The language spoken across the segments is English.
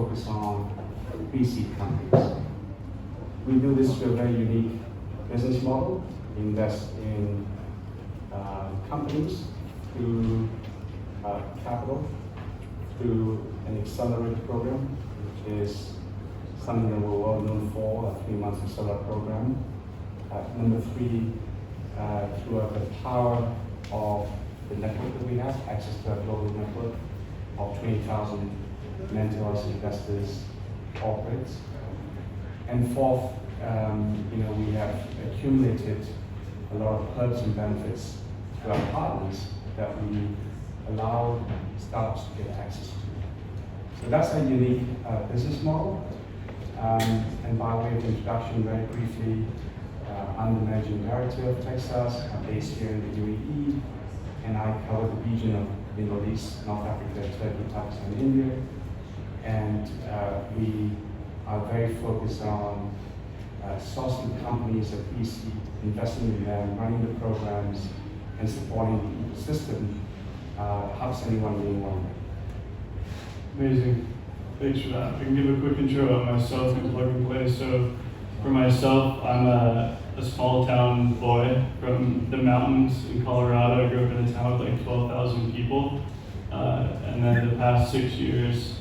focus on pre-seed companies. We do this through a very unique business model. We invest in companies through capital, through an accelerator program, which is something that we're well known for, a 3-month accelerator program. Number 3, through the power of the network that we have, access to our global network of 20,000 mentors, investors, corporates. And 4th, we have accumulated a lot of perks and benefits to our partners that we allow startups to get access to. So that's a unique business model. And by way of introduction, very briefly, I'm the Managing Director of TechStars. I'm based here in the UAE, and I cover the region of Middle East, North Africa, Turkey, Pakistan, India. And we are very focused on sourcing companies at pre-seed, investing in them, running the programs, and supporting the ecosystem. Hub71 being one. Amazing. Thanks for that. I can give a quick intro on myself and plug and play. So for myself, I'm a small town boy from the mountains in Colorado. I grew up in a town with like 12,000 people. And then the past 6 years,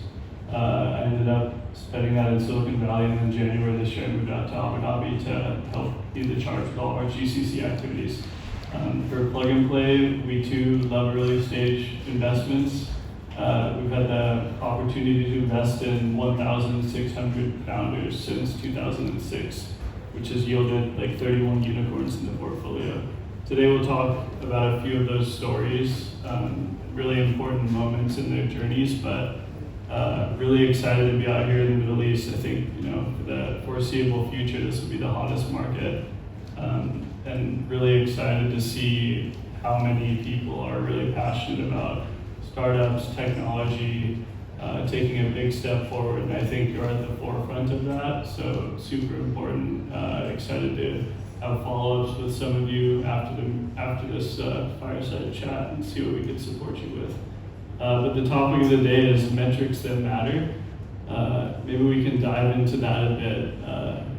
I ended up spending that in Silicon Valley, and then January this year I moved out to Abu Dhabi to help lead the charge with all of our GCC activities. For Plug and Play, we too love early stage investments. We've had the opportunity to invest in 1,600 founders since 2006, which has yielded like 31 unicorns in the portfolio. Today we'll talk about a few of those stories, really important moments in their journeys, but really excited to be out here in the Middle East. I think, for the foreseeable future, this will be the hottest market. And really excited to see how many people are really passionate about startups, technology, taking a big step forward. And I think you're at the forefront of that, so super important. Excited to have follow-ups with some of you after this fireside chat and see what we can support you with. But the topic of the day is metrics that matter. Maybe we can dive into that a bit.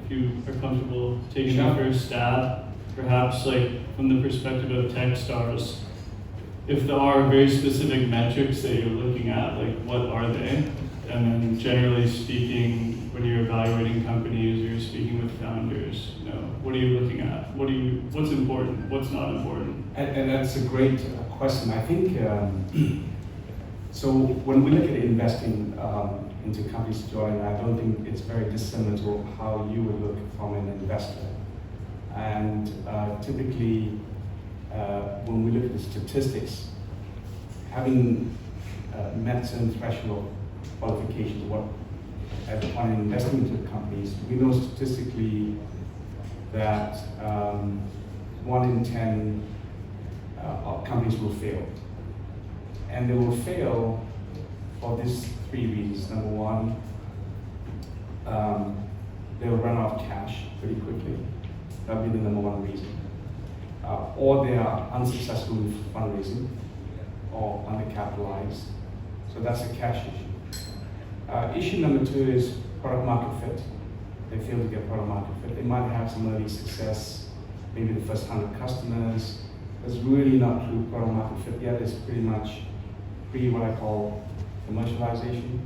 If you are comfortable taking the first stab, perhaps like from the perspective of TechStars, if there are very specific metrics that you're looking at, like what are they? And then generally speaking, when you're evaluating companies or you're speaking with founders, what are you looking at? What's important? What's not important? And that's a great question. I think, so when we look at investing into companies, Jordan, I don't think it's very dissimilar to how you would look from an investor. And typically, when we look at the statistics, having met certain threshold qualifications, upon investing into companies, we know statistically that 1 in 10 companies will fail. And they will fail for these 3 reasons. Number 1, they will run out of cash pretty quickly. That'll be the number 1 reason. Or they are unsuccessful in fundraising or undercapitalized. So that's a cash issue. Issue number 2 is product market fit. They fail to get product market fit. They might have some early success, maybe the first 100 customers. It's really not true product market fit yet. It's pretty much what I call commercialization.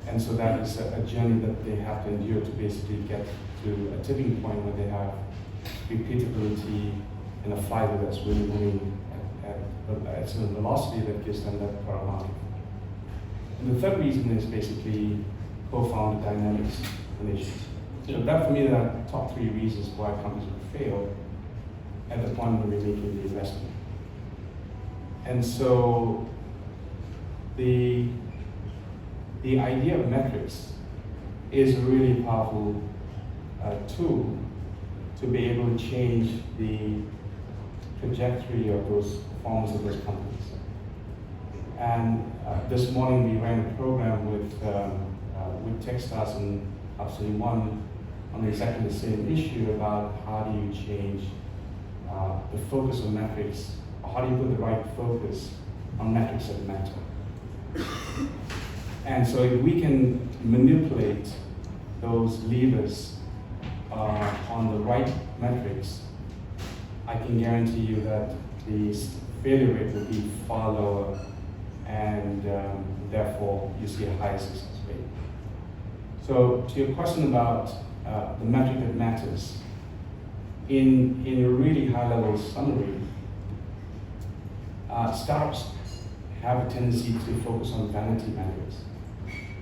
And so that is a journey that they have to endure to basically get to a tipping point where they have repeatability and a flywheel that's really moving at a velocity that gives them that product market. And the third reason is basically co-founder dynamics relations. So that for me are the top 3 reasons why companies would fail at the point when we're making the investment. And so the idea of metrics is a really powerful tool to be able to change the trajectory of those performance of those companies. And this morning we ran a program with TechStars and Hub71 on exactly the same issue about how do you change the focus on metrics, or how do you put the right focus on metrics that matter. And so if we can manipulate those levers on the right metrics, I can guarantee you that the failure rate will be far lower, and therefore you see a higher success rate. So to your question about the metric that matters, in a really high-level summary, startups have a tendency to focus on vanity metrics.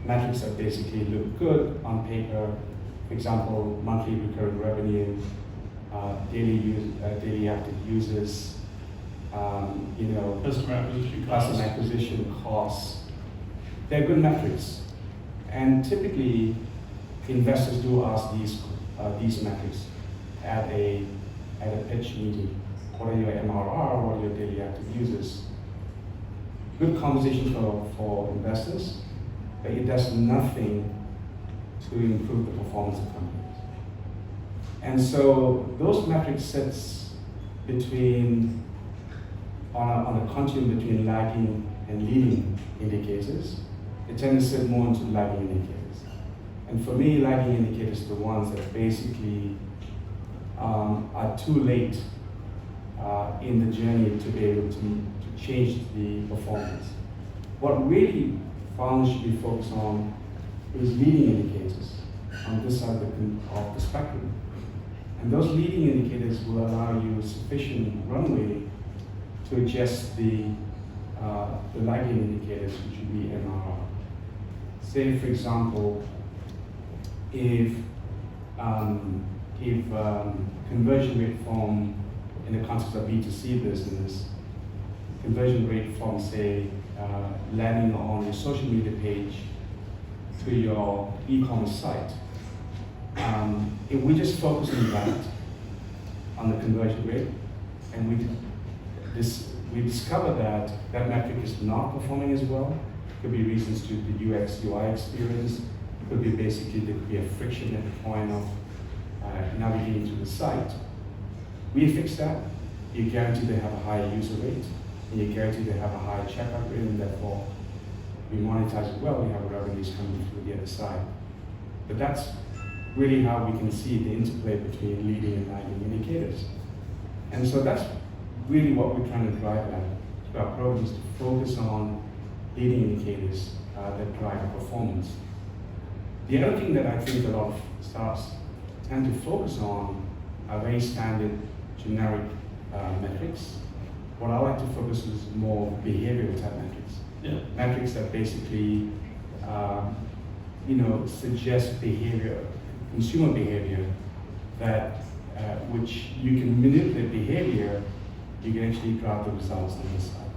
Metrics that basically look good on paper, for example, monthly recurring revenue, daily active users, customer acquisition costs. They're good metrics, and typically investors do ask these metrics at a pitch meeting. What are your MRR? What are your daily active users? Good conversation for investors, but it does nothing to improve the performance of companies. And so those metrics sits between, on a continuum between lagging and leading indicators. They tend to sit more into lagging indicators. And for me, lagging indicators are the ones that basically are too late in the journey to be able to change the performance. What really founders should be focused on is leading indicators on this side of the spectrum. And those leading indicators will allow you sufficient runway to adjust the lagging indicators, which would be MRR. Say, for example, if conversion rate from, in the context of B2C business, conversion rate from, say, landing on your social media page to your e-commerce site, if we just focus on that, on the conversion rate, and we discover that that metric is not performing as well. Could be reasons to the UX UI experience. It could be basically there could be a friction at the point of navigating to the site. We fix that. You guarantee they have a higher user rate, and you guarantee they have a higher checkout rate, and therefore we monetize it well. We have revenues coming through the other side. But that's really how we can see the interplay between leading and lagging indicators. And so that's really what we're trying to drive at. So our program is to focus on leading indicators that drive performance. The other thing that I think a lot of startups tend to focus on are very standard, generic metrics. What I like to focus is more behavioral type metrics. Yeah. Metrics that basically, suggest behavior, consumer behavior, that which you can manipulate behavior, you can actually drive the results on this side.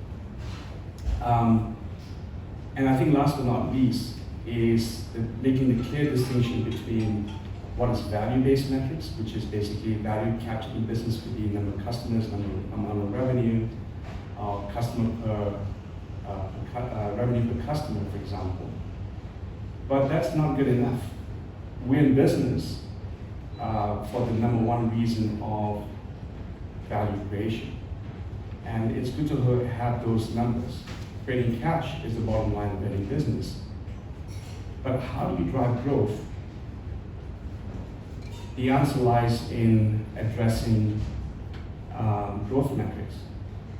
And I think last but not least is making the clear distinction between what is value-based metrics, which is basically value captured in business, could be number of customers, amount of revenue, revenue per customer, for example. But that's not good enough. We're in business for the number one reason of value creation. And it's good to have those numbers. Creating cash is the bottom line of any business. But how do we drive growth? The answer lies in addressing growth metrics.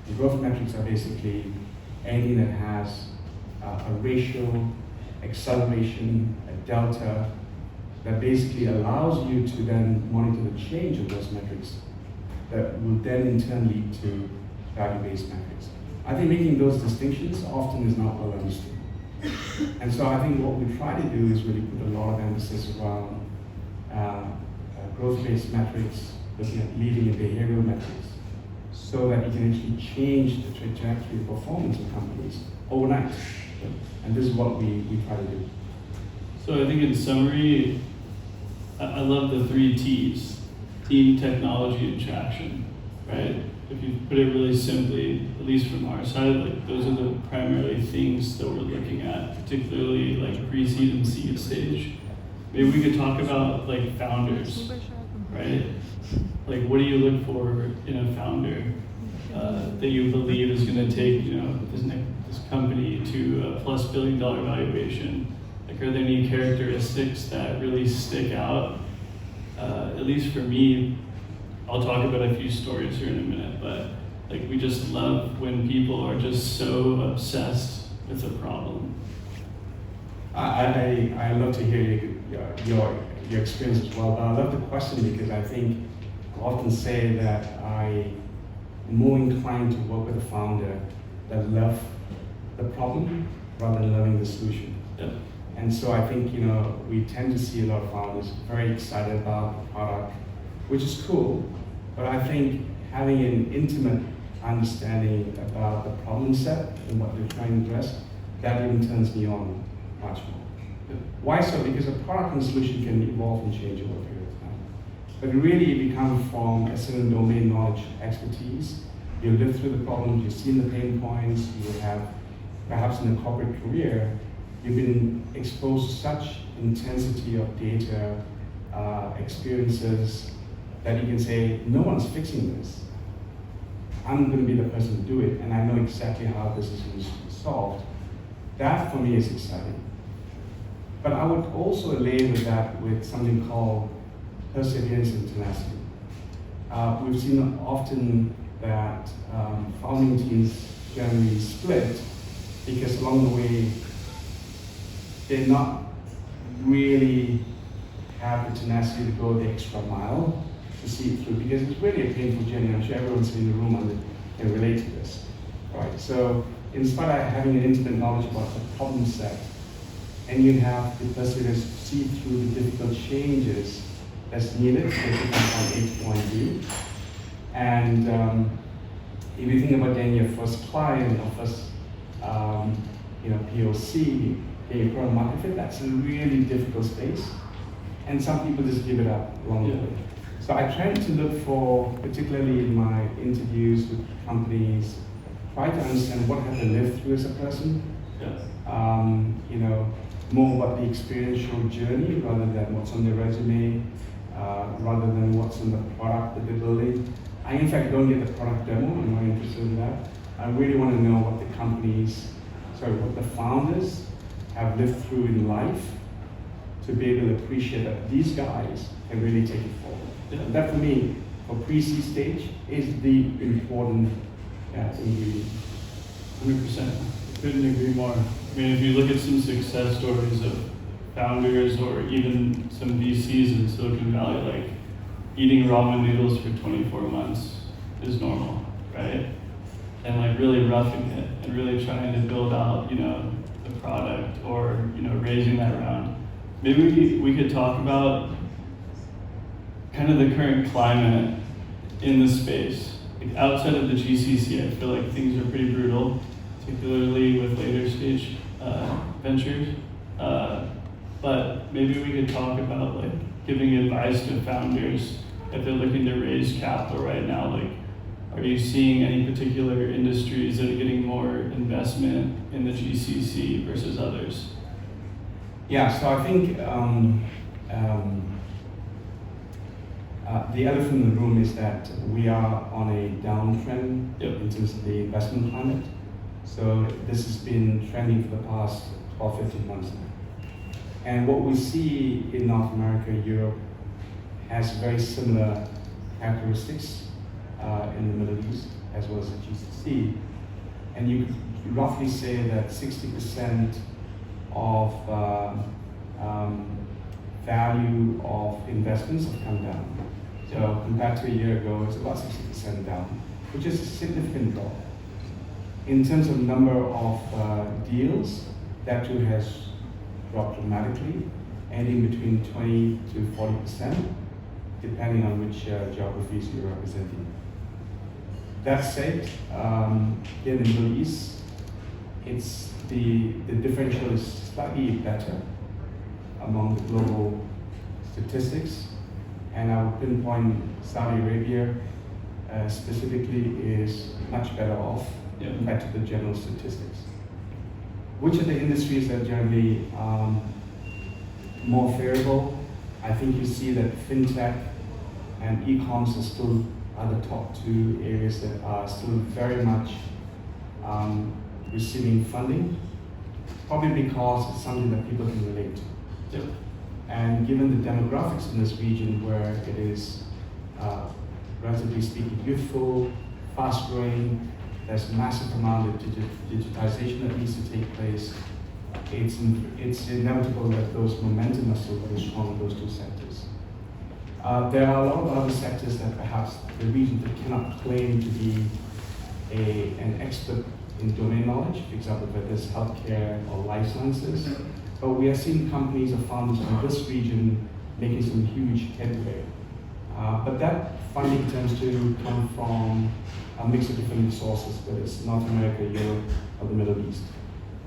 The growth metrics are basically anything that has a ratio, acceleration, a delta, that basically allows you to then monitor the change of those metrics that will then in turn lead to value-based metrics. I think making those distinctions often is not well understood. And so I think what we try to do is really put a lot of emphasis around growth-based metrics, looking at leading and behavioral metrics, so that you can actually change the trajectory of performance of companies overnight. And this is what we try to do. So I think in summary, I love the 3 T's: team, technology, and traction, right? If you put it really simply, at least from our side, like those are the primary things that we're looking at, particularly like pre-seed and seed stage. Maybe we could talk about like founders, right? Like what do you look for in a founder? that you believe is going to take, this company to a plus billion-dollar valuation? Like, are there any characteristics that really stick out? At least for me, I'll talk about a few stories here in a minute, but like, we just love when people are just so obsessed with a problem. I love to hear your experience as well, but I love the question because I think I often say that I'm more inclined to work with a founder that loves the problem rather than loving the solution. Yeah. And so I think, we tend to see a lot of founders very excited about the product, which is cool, but I think having an intimate understanding about the problem set and what they're trying to address, that even turns me on much more. Why so? Because a product and solution can evolve and change over a period of time. But really it comes from a certain domain knowledge, expertise. You live through the problems, you've seen the pain points, you have, perhaps in a corporate career, you've been exposed to such intensity of data, experiences, that you can say, no one's fixing this. I'm going to be the person to do it, and I know exactly how this is going to be solved. That for me is exciting. But I would also label that with something called perseverance and tenacity. We've seen often that founding teams generally split because along the way they're not really have the tenacity to go the extra mile to see it through, because it's really a painful journey. I'm sure everyone's in the room and can relate to this, right? So in spite of having an intimate knowledge about the problem set, and you have the perseverance to see through the difficult changes that's needed to get from point A to point B. And if you think about getting your first client or first POC, getting your product market fit, that's a really difficult space. And some people just give it up along the way. So I try to look for, particularly in my interviews with companies, try to understand what have they lived through as a person. Yes. More about the experiential journey rather than what's on their resume, rather than what's in the product that they're building. I in fact don't get the product demo, I'm not interested in that. I really want to know what what the founders have lived through in life to be able to appreciate that these guys can really take it forward. Yeah. And that for me, for pre-seed stage, is the important ingredient. 100%. Couldn't agree more. I mean, if you look at some success stories of founders or even some VCs in Silicon Valley, like eating ramen noodles for 24 months is normal, right? And like really roughing it and really trying to build out, the product or, raising that round. Maybe we could talk about kind of the current climate in the space. Like outside of the GCC, I feel like things are pretty brutal, particularly with later stage ventures. But maybe we could talk about like giving advice to founders if they're looking to raise capital right now. Like, are you seeing any particular industries that are getting more investment in the GCC versus others? Yeah, so I think the elephant in the room is that we are on a downtrend in terms of the investment climate. So this has been trending for the past 12, 15 months now. And what we see in North America, Europe, has very similar characteristics in the Middle East as well as the GCC. And you could roughly say that 60% of value of investments have come down. So compared to a year ago, it's about 60% down, which is a significant drop. In terms of number of deals, that too has dropped dramatically, ending between 20 to 40%, depending on which geographies you're representing. That said, here in the Middle East, it's the differential is slightly better among the global statistics, and I would pinpoint Saudi Arabia specifically is much better off compared to the general statistics. Which are the industries that are generally more favorable? I think you see that fintech and e-commerce are still are the top two areas that are still very much receiving funding, probably because it's something that people can relate to. Yep. And given the demographics in this region where it is, relatively speaking, youthful, fast-growing, there's massive amount of digitization that needs to take place, it's inevitable that those momentum are still very strong in those two sectors. There are a lot of other sectors that perhaps the region that cannot claim to be an expert in domain knowledge, for example, whether it's healthcare or life sciences. But we are seeing companies or founders from this region making some huge headway. But that funding tends to come from a mix of different sources, whether it's North America, Europe, or the Middle East.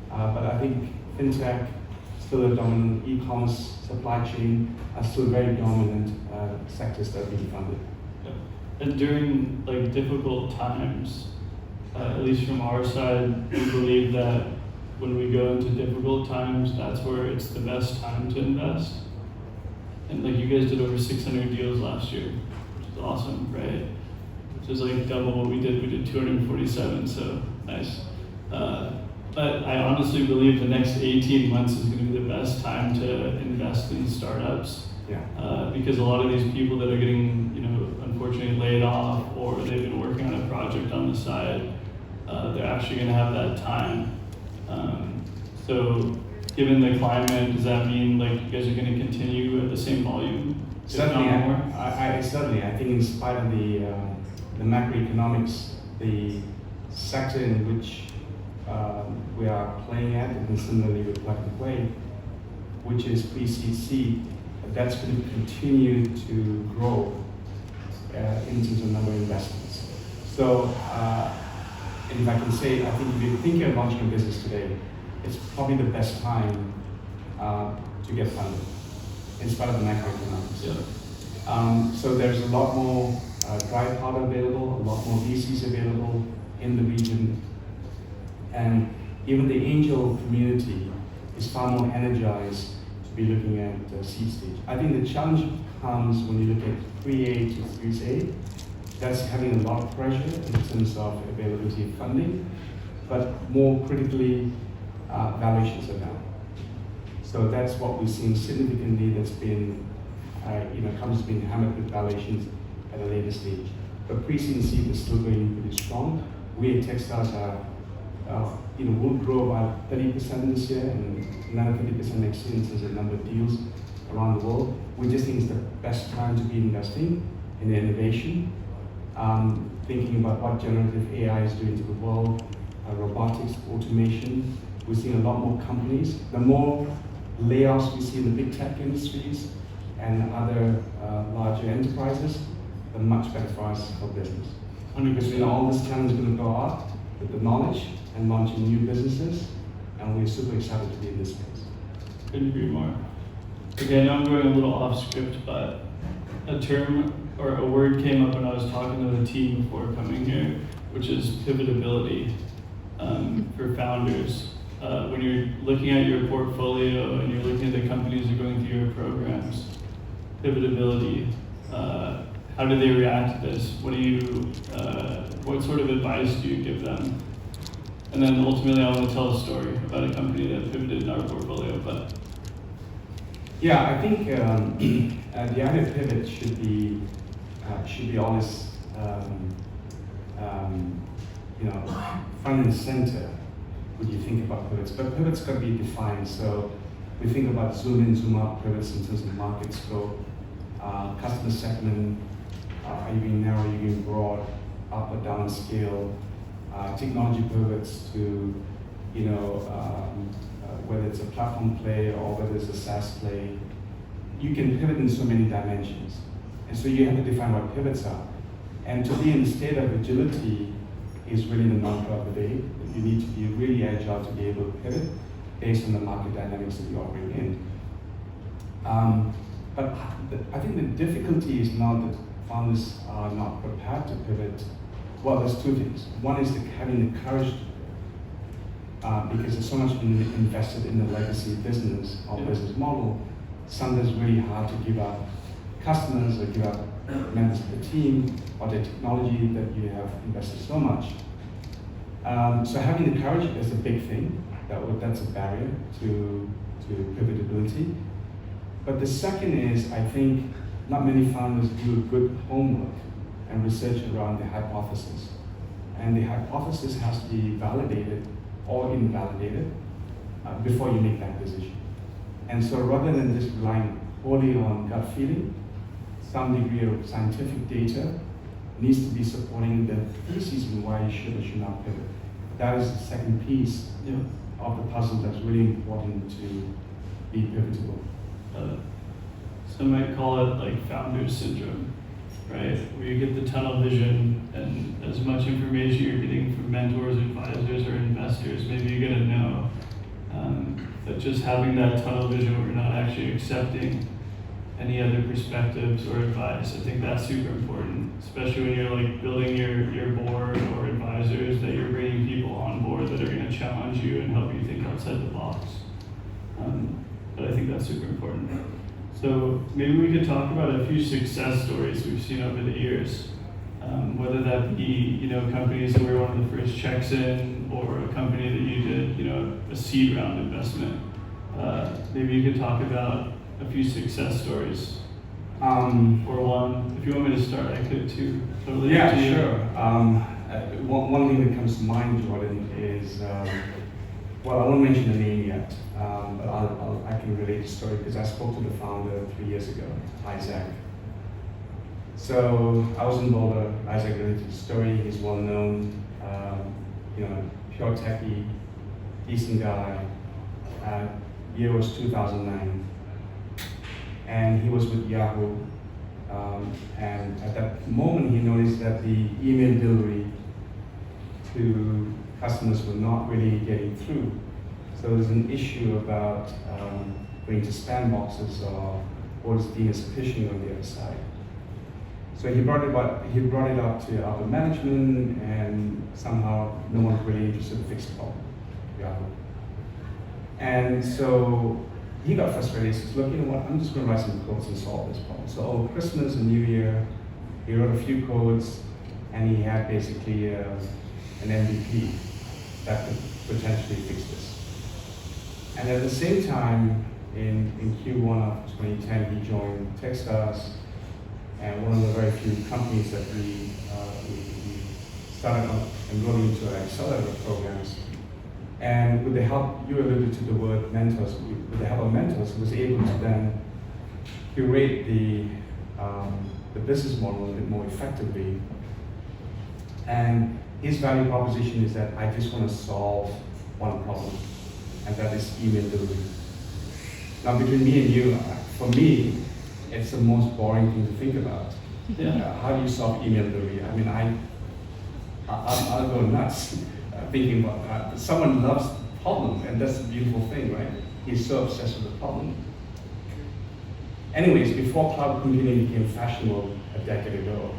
But I think fintech, still a dominant, e-commerce, supply chain are still very dominant sectors that are being funded. Yeah. And during like difficult times, at least from our side, we believe that when we go into difficult times, that's where it's the best time to invest. And like you guys did over 600 deals last year, which is awesome, right? Which is like double what we did. We did 247, so nice. But I honestly believe the next 18 months is going to be the best time to invest in startups. Yeah. Because a lot of these people that are getting, unfortunately laid off, or they've been working on a project on the side, they're actually going to have that time. So given the climate, does that mean like you guys are going to continue at the same volume? Certainly, certainly. I think in spite of the macroeconomics, the sector in which we are playing at, and similarly with Plug and Play, which is pre-seed, that's going to continue to grow in terms of number of investments. So, and if I can say, I think if you're thinking of launching a business today, it's probably the best time to get funded, in spite of the macroeconomics. Yeah. So there's a lot more dry powder available, a lot more VCs available in the region, and even the angel community is far more energized to be looking at the seed stage. I think the challenge comes when you look at pre-A to Series A. That's having a lot of pressure in terms of availability of funding, but more critically, valuations are down. So that's what we've seen significantly. That's been, companies being hammered with valuations at a later stage. But pre-seed and seed is still going pretty strong. We at TechStars will grow about 30% this year and another 30% next year in terms of number of deals around the world. We just think it's the best time to be investing in the innovation, thinking about what generative AI is doing to the world, robotics, automation. We're seeing a lot more companies. The more layoffs we see in the big tech industries and other larger enterprises, the much better for us for business. 100%. All this talent is going to go out with the knowledge and launching new businesses, and we're super excited to be in this space. Couldn't agree more. Okay, I know I'm going a little off script, but a term or a word came up when I was talking to the team before coming here, which is pivotability for founders. When you're looking at your portfolio and you're looking at the companies that are going through your programs, pivotability, how do they react to this? What sort of advice do you give them? And then ultimately I want to tell a story about a company that pivoted in our portfolio. But yeah, I think the idea of pivot should be always front and center when you think about pivots. But pivots got to be defined. So we think about zoom in, zoom out pivots in terms of market scope, customer segment. Are you being narrow? Are you being broad? Up or down scale? Technology pivots to whether it's a platform play or whether it's a SaaS play. You can pivot in so many dimensions. And so you have to define what pivots are. And to be in the state of agility is really the mantra of the day. You need to be really agile to be able to pivot based on the market dynamics that you operate in. But I think the difficulty is not that founders are not prepared to pivot. Well, there's two things. One is having the courage because there's so much been invested in the legacy business or business model. Sometimes it's really hard to give up customers or give up members of the team or the technology that you have invested so much. So having the courage is a big thing. That's a barrier to pivotability. But the second is, I think not many founders do good homework and research around the hypothesis. And the hypothesis has to be validated or invalidated before you make that decision. And so rather than just relying wholly on gut feeling, some degree of scientific data needs to be supporting the thesis and why you should or should not pivot. That is the second piece of the puzzle that's really important to be pivotable. Some might call it like founder syndrome, right? Where you get the tunnel vision and as much information you're getting from mentors, advisors, or investors, maybe you're gonna know. But just having that tunnel vision where you're not actually accepting any other perspectives or advice, I think that's super important, especially when you're like building your board or advisors, that you're bringing people on board that are gonna challenge you and help you think outside the box. But I think that's super important. So maybe we could talk about a few success stories we've seen over the years, whether that be companies that were one of the first checks in, or a company that you did a seed round investment. Maybe you could talk about a few success stories, or one. If you want me to start, I could too. Totally yeah, up to you. sure. One thing that comes to mind, Jordan, is well, I won't mention the name yet, but I can relate the story because I spoke to the founder 3 years ago, Isaac. So I was involved. Isaac related the story. He's well known, pure techie, decent guy. Year was 2009, and he was with Yahoo. And at that moment, he noticed that the email delivery to customers were not really getting through. So there's an issue about going to spam boxes or what is deemed as phishing on the other side. So he brought it up to upper management, and somehow no one was really interested to fix the problem. Yahoo. And so he got frustrated. He says, look, you know what, I'm just going to write some codes and solve this problem. So over Christmas and New Year, he wrote a few codes, and he had basically an MVP that could potentially fix this. And at the same time, in Q1 of 2010, he joined TechStars, and one of the very few companies that we started enrolling into our accelerator programs. And with the help, you alluded to the word mentors, with the help of mentors, he was able to then curate the business model a bit more effectively. And his value proposition is that I just want to solve one problem, and that is email delivery. Now between me and you, for me, it's the most boring thing to think about. Yeah. How do you solve email delivery? I mean, I'll go nuts thinking about that. But someone loves the problem, and that's the beautiful thing, right? He's so obsessed with the problem. Anyways, before cloud computing became fashionable a decade ago,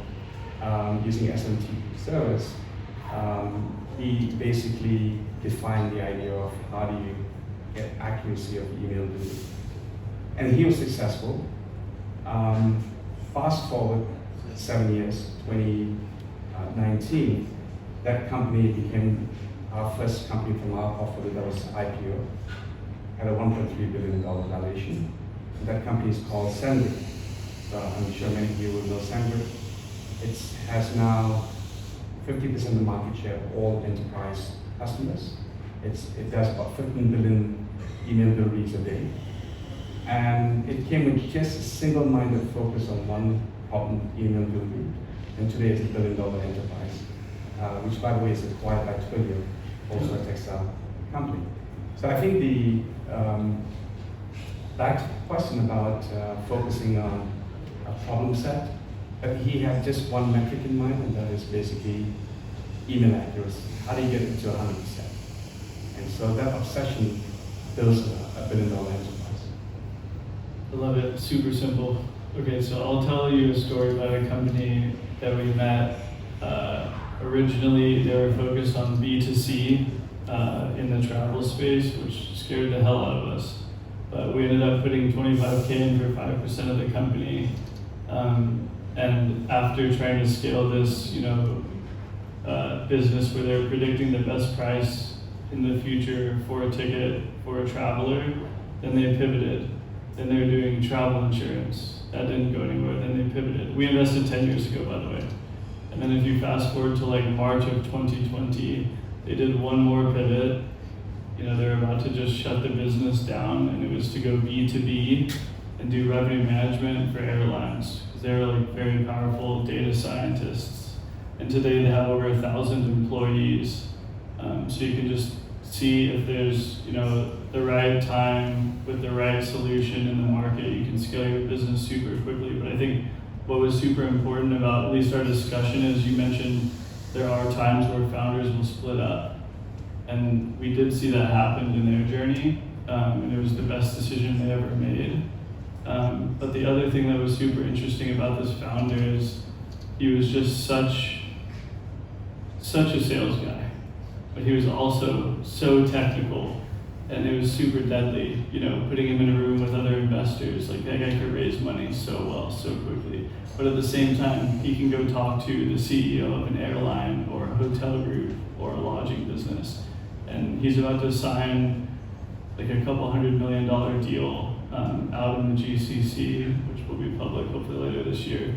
using SMTP servers, he basically defined the idea of how do you get accuracy of email delivery. And he was successful. Fast forward 7 years, 2019, that company became our first company from our portfolio that was IPO, had a $1.3 billion valuation. That company is called Sendgrid. So I'm sure many of you will know Sendgrid. It has now 50% of the market share of all enterprise customers. It does about 15 billion email deliveries a day. And it came with just a single-minded focus on one problem, email delivery. And today it's $1 billion enterprise, which by the way is acquired by Twilio, also a textile company. So I think back to the question about focusing on a problem set, but he had just one metric in mind, and that is basically email accuracy. How do you get it to 100%? And so that obsession builds a $1 billion enterprise. I love it. Super simple. Okay, so I'll tell you a story about a company that we met. Originally, they were focused on B2C in the travel space, which scared the hell out of us. But we ended up putting $25K in for 5% of the company. And after trying to scale this, business where they're predicting the best price in the future for a ticket for a traveler, then they pivoted. Then they're doing travel insurance. That didn't go anywhere. Then they pivoted. We invested 10 years ago, by the way. And then if you fast forward to like March of 2020, they did one more pivot. They're about to just shut the business down, and it was to go B2B and do revenue management for airlines, because they're like very powerful data scientists. And today they have over 1,000 employees. So you can just see if there's, the right time with the right solution in the market, you can scale your business super quickly. But I think what was super important about at least our discussion is you mentioned there are times where founders will split up. And we did see that happen in their journey, and it was the best decision they ever made. But the other thing that was super interesting about this founder is he was just such a sales guy, but he was also so technical, and it was super deadly. Putting him in a room with other investors, like that guy could raise money so well, so quickly. But at the same time, he can go talk to the CEO of an airline or a hotel group or a lodging business. And he's about to sign like a couple $100 million deal out in the GCC, which will be public hopefully later this year.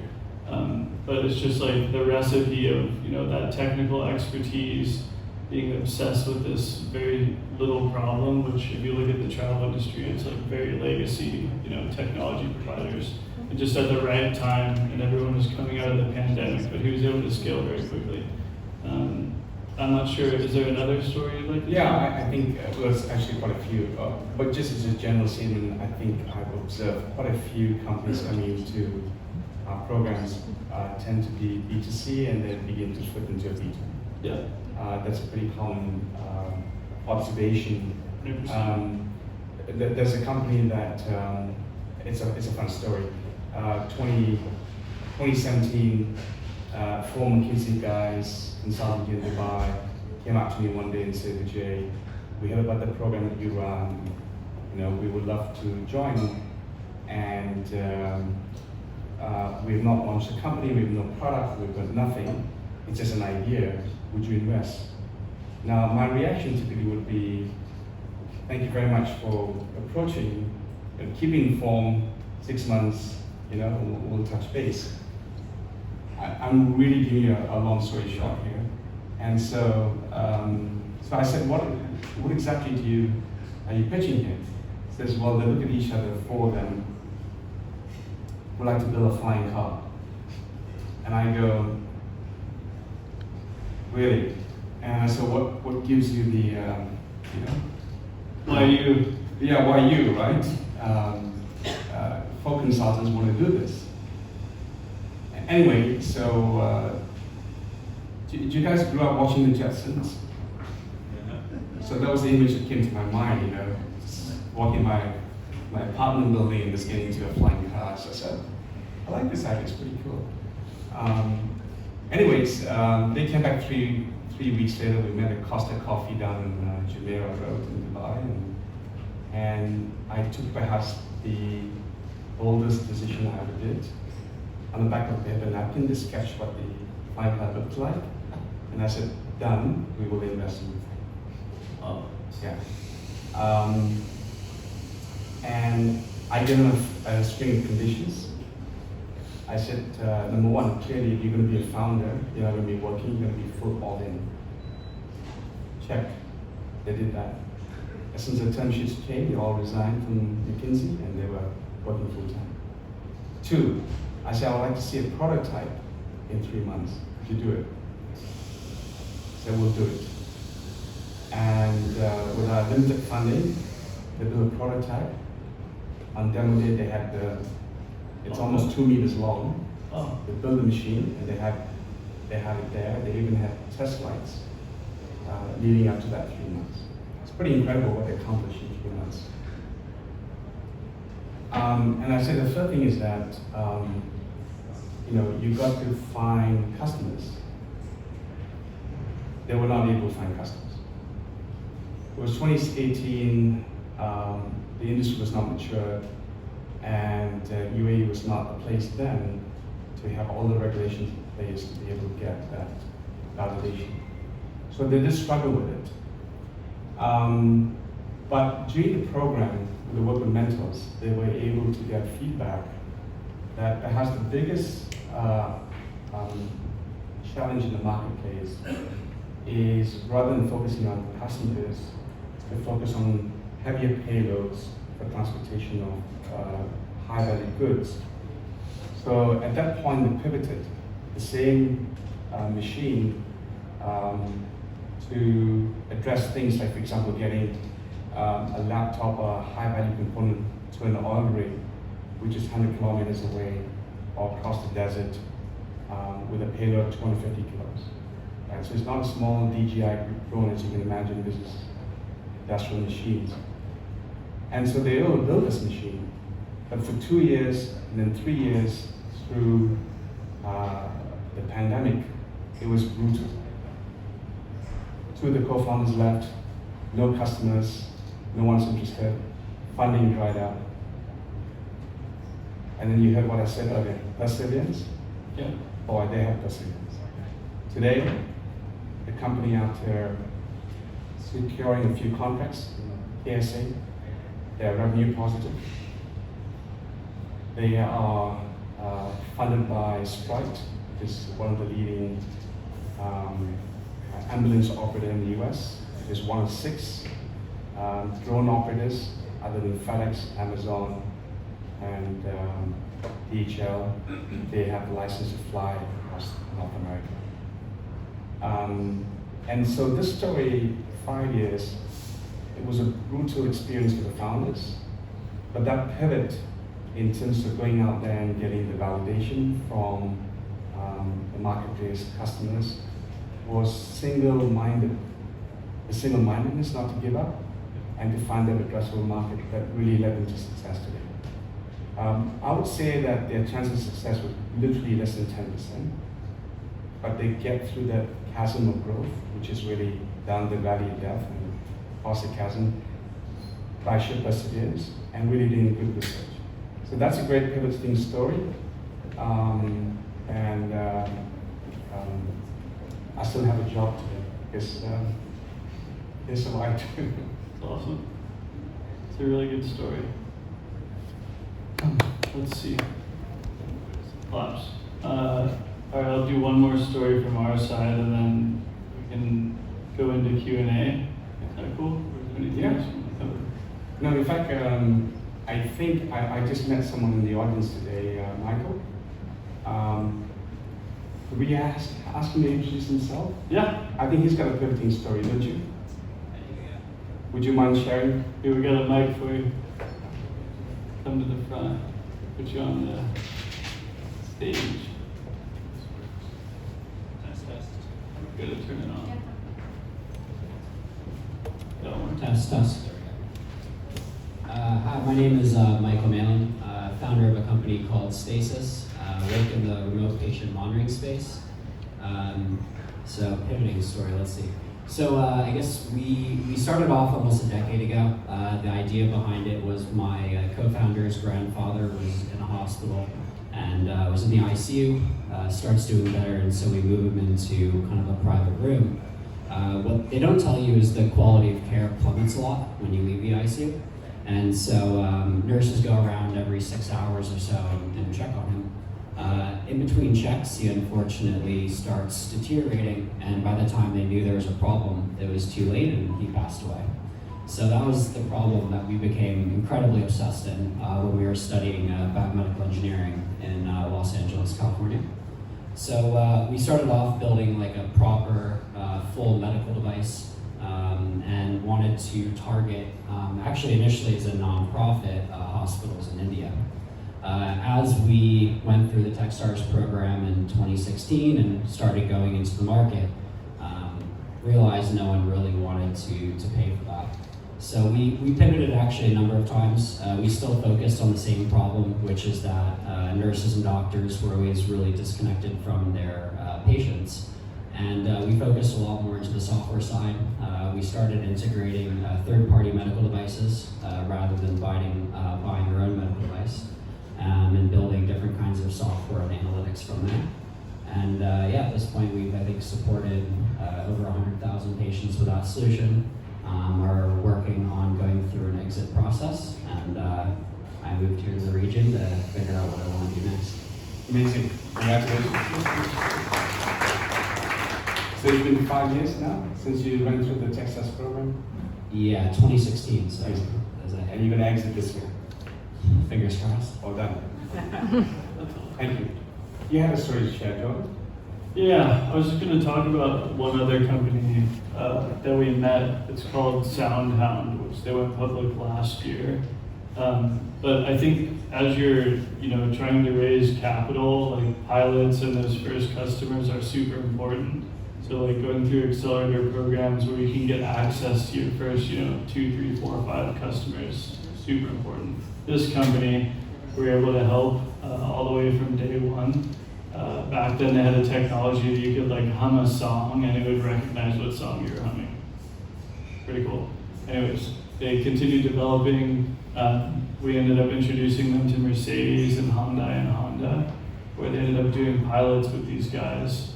But it's just like the recipe of that technical expertise, being obsessed with this very little problem, which if you look at the travel industry, it's like very legacy, technology providers. And just at the right time, and everyone was coming out of the pandemic, but he was able to scale very quickly. I'm not sure, is there another story you'd like to Yeah, share? I think there's actually quite a few. But just as a general statement, I think I've observed quite a few companies coming into our programs tend to be B2C and then begin to flip into a B2B. Yeah. That's a pretty common observation. 100%. There's a company that, it's a fun story. 2017, four McKinsey guys, consultant in Dubai, came up to me one day and said, Vijay, we heard about the program that you run, we would love to join, and we've not launched a company, we have no product, we've got nothing, it's just an idea, would you invest? Now, my reaction typically would be, thank you very much for approaching, keep me informed, 6 months, we'll touch base. I'm really giving you a long story short here. And so I said, what exactly are you pitching here? He says, well, they look at each other, four of them would like to build a flying car. And I go, really? And I said, what gives you the, Why you? Yeah, why you, right? Folk consultants want to do this. Anyway, so did you guys grow up watching the Jetsons? So that was the image that came to my mind, walking my apartment building and just getting into a flying car. So I said, I like this idea, it's pretty cool. Anyways, they came back three weeks later. We met at Costa Coffee down in Jumeirah Road in Dubai, and I took perhaps the boldest decision I ever did. On the back of a paper napkin, they sketched what the flying car looked like, and I said, done, we will invest in it. Oh. Yeah. And I gave them a string of conditions. I said, number one, clearly you're going to be a founder, you're not going to be working, you're going to be full all in. Check. They did that. As soon as the term sheets came, they all resigned from McKinsey and they were working full time. Two, I said, I would like to see a prototype in 3 months. Could you do it? They will do it. And with our limited funding, they built a prototype. On demo day, they had it's almost 2 meters long. Oh. They built the machine and they had it there. They even had test flights leading up to that 3 months. It's pretty incredible what they accomplished in 3 months. And I said the third thing is that you got to find customers. They were not able to find customers. It was 2018. The industry was not mature, and UAE was not the place then to have all the regulations in place to be able to get that validation. So they did struggle with it. But during the program, with the work with mentors, they were able to get feedback that perhaps the biggest challenge in the marketplace is, rather than focusing on passengers, to focus on heavier payloads for transportation of high-value goods. So at that point, they pivoted the same machine to address things like, for example, getting a laptop or a high-value component to an oil rig, which is 100 kilometers away or across the desert with a payload of 250 kilos. Right? So it's not a small DJI drone, as you can imagine. This is industrial machines. And so they all built this machine. But for 2 years and then 3 years through the pandemic, it was brutal. Two of the co-founders left, no customers, no one's interested, funding dried up. And then you heard what I said earlier, perseverance? Yeah. Boy, they have perseverance. Today, the company after securing a few contracts, KSA, they're revenue positive. They are funded by Sprite, which is one of the leading ambulance operator in the US. It is one of 6 drone operators other than FedEx, Amazon, and DHL. They have the license to fly across North America. And so this story, 5 years, it was a brutal experience for the founders, but that pivot in terms of going out there and getting the validation from the marketplace customers was single-minded. The single-mindedness not to give up and to find that addressable market that really led them to success today. I would say that their chance of success was literally less than 10%, but they get through that chasm of growth, which is really down the valley of death and across the chasm by sheer perseverance and really doing good research. So that's a great pivoting story. I still have a job today because here's what I do. It's awesome. It's a really good story. Let's see. Claps. All right, I'll do one more story from our side, and then we can go into Q&A. Is that cool? Or is there anything else you want to cover? No, in fact, I think I just met someone in the audience today, Michael. Could we ask him to introduce himself? Yeah. I think he's got a pivoting story, don't you? Would you mind sharing? Here, we got a mic for you. Come to the front. Put you on the stage. Test. Good to turn it on. Test. Hi, my name is Michael Malin, founder of a company called Stasis. Work in the remote patient monitoring space. So pivoting story, let's see. So I guess we started off almost a decade ago. The idea behind it was my co-founder's grandfather was in a hospital and was in the ICU, starts doing better, and so we move him into kind of a private room. What they don't tell you is the quality of care plummets a lot when you leave the ICU. And so nurses go around every 6 hours or so and check on him. In between checks, he unfortunately starts deteriorating, and by the time they knew there was a problem, it was too late and he passed away. So that was the problem that we became incredibly obsessed in when we were studying biomedical engineering in Los Angeles, California. So we started off building like a proper full medical device and wanted to target, actually initially as a nonprofit, hospitals in India. As we went through the TechStars program in 2016 and started going into the market, realized no one really wanted to pay for that. So we pivoted actually a number of times. We still focused on the same problem, which is that nurses and doctors were always really disconnected from their patients. And we focused a lot more into the software side. We started integrating third-party medical devices rather than buying your own medical device. We've supported over 100,000 patients without solution. Are working on going through an exit process, and I moved here to the region to figure out what I want to do next. Amazing. Congratulations. So it's been 5 years now since you went through the TechStars program? Yeah, 2016. So Amazing. there's And you're going to exit this year? fingers crossed. All done. Thank you. You had a story to share, Jordan? Yeah, I was just going to talk about one other company that we met. It's called SoundHound, which they went public last year. But I think as you're, trying to raise capital, like pilots and those first customers are super important. So like going through accelerator programs where you can get access to your first, 2, 3, 4, 5 customers, super important. This company, we were able to help all the way from day one. Back then they had a technology that you could like hum a song and it would recognize what song you were humming. Pretty cool. Anyways, they continued developing. We ended up introducing them to Mercedes and Honda, where they ended up doing pilots with these guys,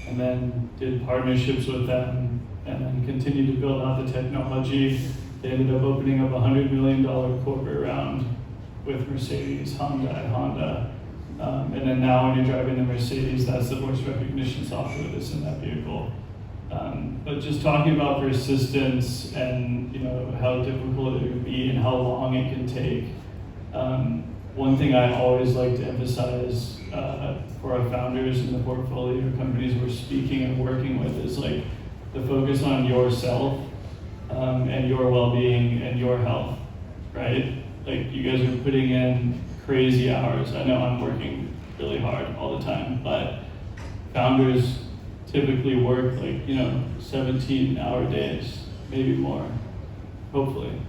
and then did partnerships with them, and then continued to build out the technology. They ended up opening up a $100 million corporate round with Mercedes, Honda. And then now when you're driving the Mercedes, that's the voice recognition software that's in that vehicle. But just talking about persistence and how difficult it would be and how long it can take. One thing I always like to emphasize for our founders and the portfolio companies we're speaking and working with is like the focus on yourself and your well-being and your health, right? Like you guys are putting in crazy hours. I know I'm working really hard all the time, but founders typically work like 17-hour days, maybe more, hopefully.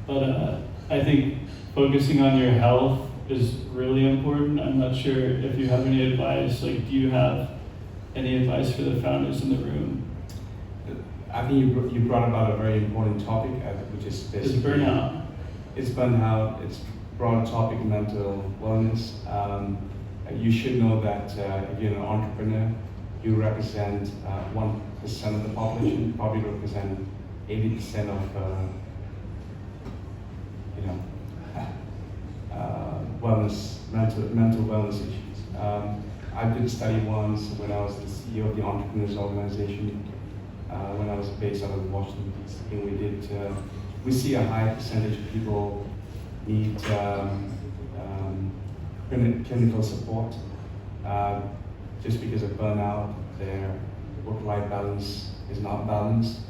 But I think focusing on your health is really important. I'm not sure if you have any advice. Like, do you have any advice for the founders in the room? I think you brought about a very important topic, which is It's basically burnout. It's burnout. It's broad topic, mental wellness. You should know that if you're an entrepreneur, you represent 1% of the population. You probably represent 80% of wellness, mental wellness issues. I did a study once when I was the CEO of the Entrepreneurs Organization, when I was based out of Washington, D.C., and we see a high percentage of people need clinical support just because of burnout. Their work-life balance is not balanced.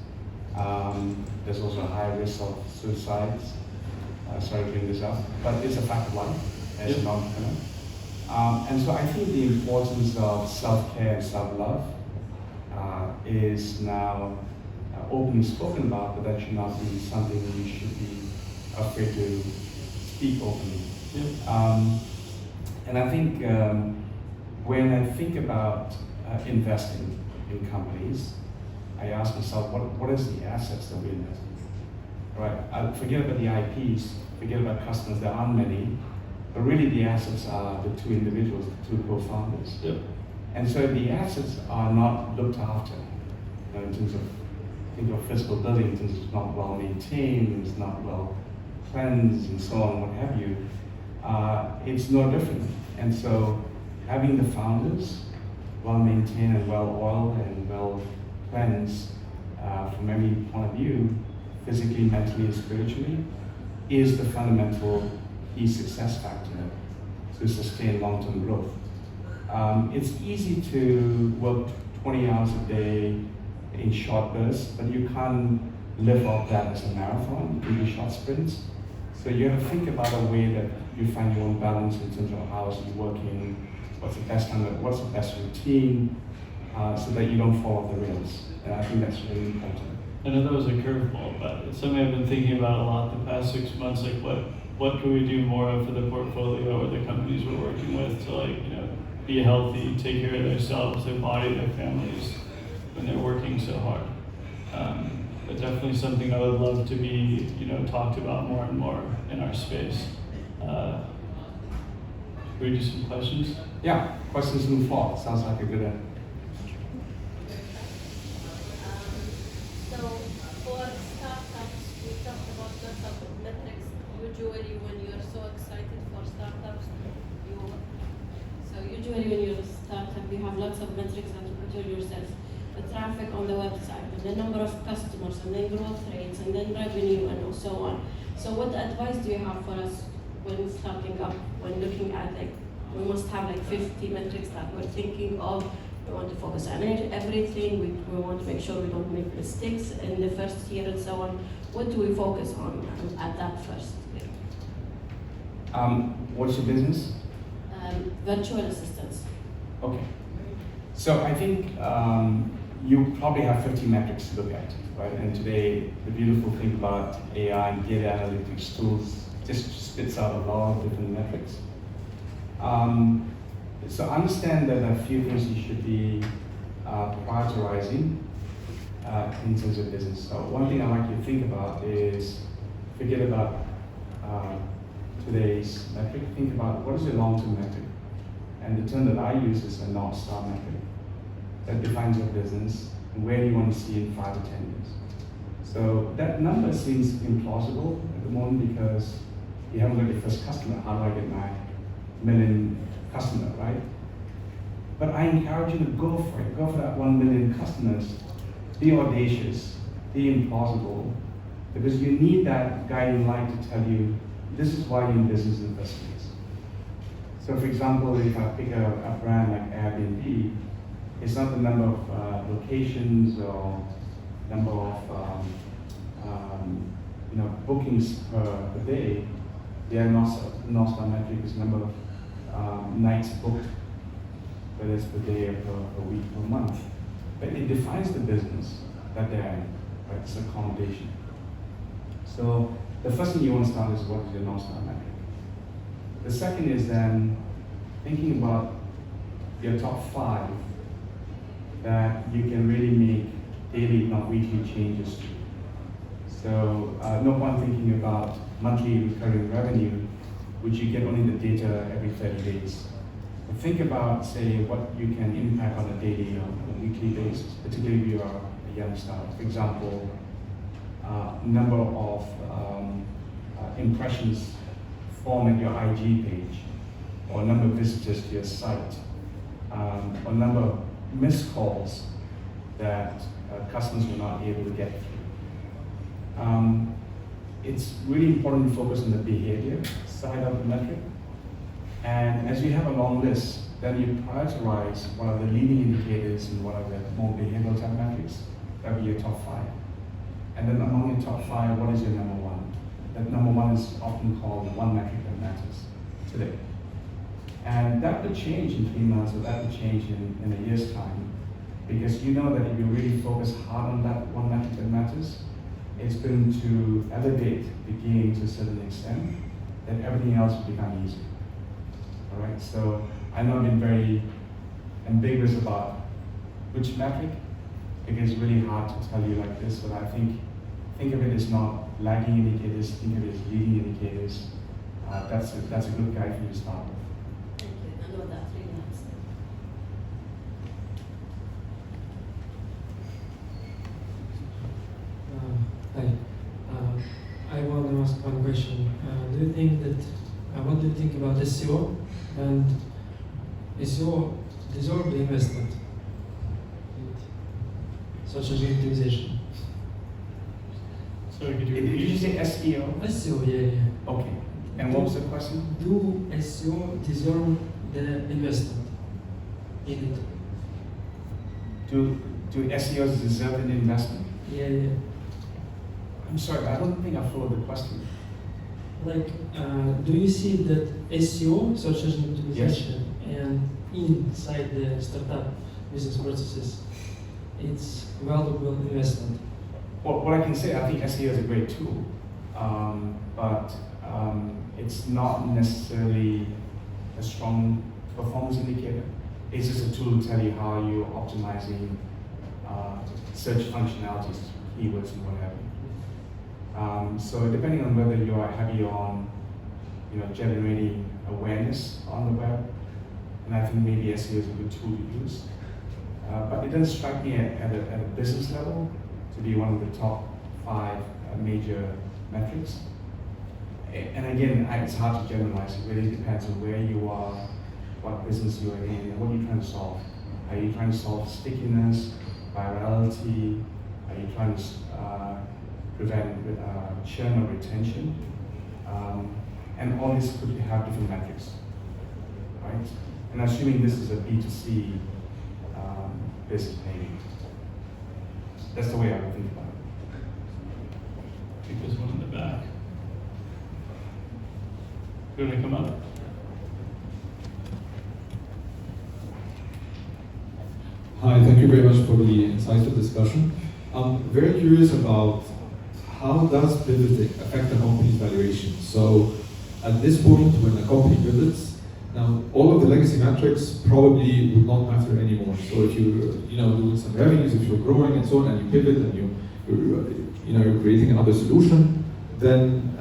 There's also a high risk of suicides. Sorry to bring this up, but it's a fact of life as an entrepreneur. And so I think the importance of self-care and self-love is now openly spoken about, but that should not be something we should be afraid to speak openly. And I think when I think about investing in companies, I ask myself, what is the assets that we invest in? Right? I forget about the IPs, forget about customers, there aren't many, but really the assets are the two individuals, the two co-founders. Yep. And so the assets are not looked after, in terms of physical buildings, it's not well maintained, it's not well cleansed, and so on, what have you. It's no different. And so having the founders well maintained and well oiled and well cleansed from every point of view, physically, mentally, and spiritually, is the fundamental key success factor to sustain long-term growth. It's easy to work 20 hours a day in short bursts, but you can't live off that as a marathon, you do short sprints. So you have to think about a way that you find your own balance in terms of how you're working, what's the best time, what's the best routine, so that you don't fall off the rails. And I think that's really important. I know that was a curveball, but it's something I've been thinking about a lot the past 6 months. Like, what can we do more of for the portfolio or the companies we're working with to be healthy, take care of themselves, their body, their families when they're working so hard. But definitely something I would love to be talked about more and more in our space. Should we do some questions? Yeah, questions on the floor. Sounds like a good usually when you're a startup, you have lots of metrics that you put on yourself. The traffic on the website, and the number of customers, and then growth rates, and then revenue, and so on. So what advice do you have for us when starting up, when looking at like, we must have like 50 metrics that we're thinking of, we want to focus on everything, we want to make sure we don't make mistakes in the first year and so on. What do we focus on at that first year? What's your business? Virtual assistants. Okay. So I think you probably have 50 metrics to look at, right? And today, the beautiful thing about AI and data analytics tools just spits out a lot of different metrics. So understand that there are a few things you should be prioritizing in terms of business. So one thing I like you to think about is forget about today's metric. Think about what is your long-term metric. And the term that I use is a North Star metric that defines your business and where do you want to see in 5 to 10 years. So that number seems implausible at the moment because you haven't got your first customer. How do I get my million customer, right? But I encourage you to go for it. Go for that 1 million customers. Be audacious, be implausible, because you need that guiding light to tell you this is why you're in business in the first place. So for example, if I pick a brand like Airbnb, it's not the number of locations or number of bookings per day. Their North Star metric is number of nights booked, whether it's per day or per week or month. But it defines the business that they're in, right? It's accommodation. So the first thing you want to start is what is your North Star metric. The second is then thinking about your top 5 that you can really make daily, if not weekly changes to. So no point thinking about monthly recurring revenue, which you get only the data every 30 days. But think about, say, what you can impact on a daily or a weekly basis, particularly if you are a young startup. For example, number of impressions formed in your IG page, or number of visitors to your site, or number of missed calls that customers were not able to get through. It's really important to focus on the behavior side of the metric. And as you have a long list, then you prioritize what are the leading indicators and what are the more behavioral type metrics. That would be your top 5. And then among your top 5, what is your number 1? That number 1 is often called the one metric that matters today. And that would change in 3 months, or that would change in a year's time, because you know that if you really focus hard on that one metric that matters, it's going to elevate the game to a certain extent, that everything else will become easy. All right, so I know I've been very ambiguous about which metric, because it's really hard to tell you like this, but I think of it as not lagging indicators, think of it as leading indicators. That's a good guide for you to start with. Thank you. I know that 3 months. Hi. I want to ask one question. Do you think that, what do you think about SEO? And SEO deserve the investment, such as utilization? So could you Did you repeat? say SEO? SEO, yeah. Okay. And what was the question? Do SEO deserve the investment in it? Do SEOs deserve an investment? Yeah. I'm sorry, I don't think I followed the question. Like, do you see that SEO, such as utilization, and inside the startup business processes, it's valuable investment? Well, what I can say, I think SEO is a great tool, but it's not necessarily a strong performance indicator. It's just a tool to tell you how you're optimizing search functionalities, keywords, and what have you. So depending on whether you are heavy on, generating awareness on the web, and I think maybe SEO is a good tool to use. But it doesn't strike me at a business level to be one of the top 5 major metrics. And again, it's hard to generalize. It really depends on where you are, what business you're in and what you're trying to solve. Are you trying to solve stickiness, virality? Are you trying to prevent churn or retention? And all these could have different metrics, right? And assuming this is a B2C business maybe. That's the way I would think about it. I think there's one in the back. You want to come up? Hi, thank you very much for the insightful discussion. I'm very curious about how does pivoting affect the company's valuation? So at this point, when a company pivots, now all of the legacy metrics probably would not matter anymore. So if you're doing some revenues, if you're growing and so on, and you pivot and you're creating another solution, then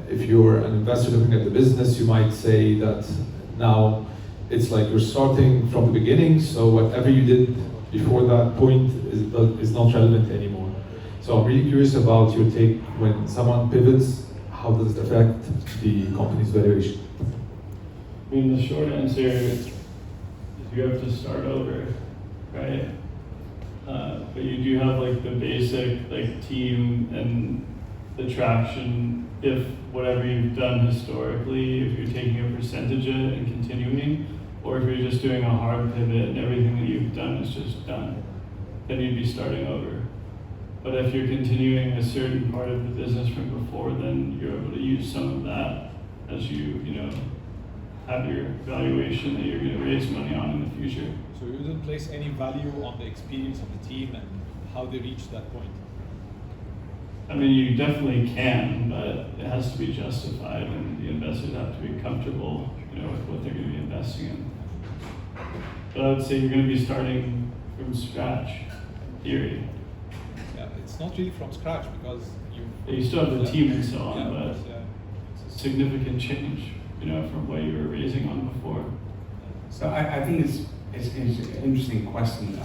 if you're an investor looking at the business, you might say that now it's like you're starting from the beginning, so whatever you did before that point is not relevant anymore. So I'm really curious about your take when someone pivots, how does it affect the company's valuation? I mean, the short answer is you have to start over, right? But you do have like the basic team and the traction. If whatever you've done historically, if you're taking a percentage of it and continuing, or if you're just doing a hard pivot and everything that you've done is just done, then you'd be starting over. But if you're continuing a certain part of the business from before, then you're able to use some of that as you have your valuation that you're going to raise money on in the future. So you wouldn't place any value on the experience of the team and how they reached that point? I mean, you definitely can, but it has to be justified, and the investors have to be comfortable, with what they're going to be investing in. But I would say you're going to be starting from scratch, in theory. Yeah, it's not really from scratch because You still have the team and so on, yeah, but it's a significant change, from what you were raising on before. So I think it's an interesting question.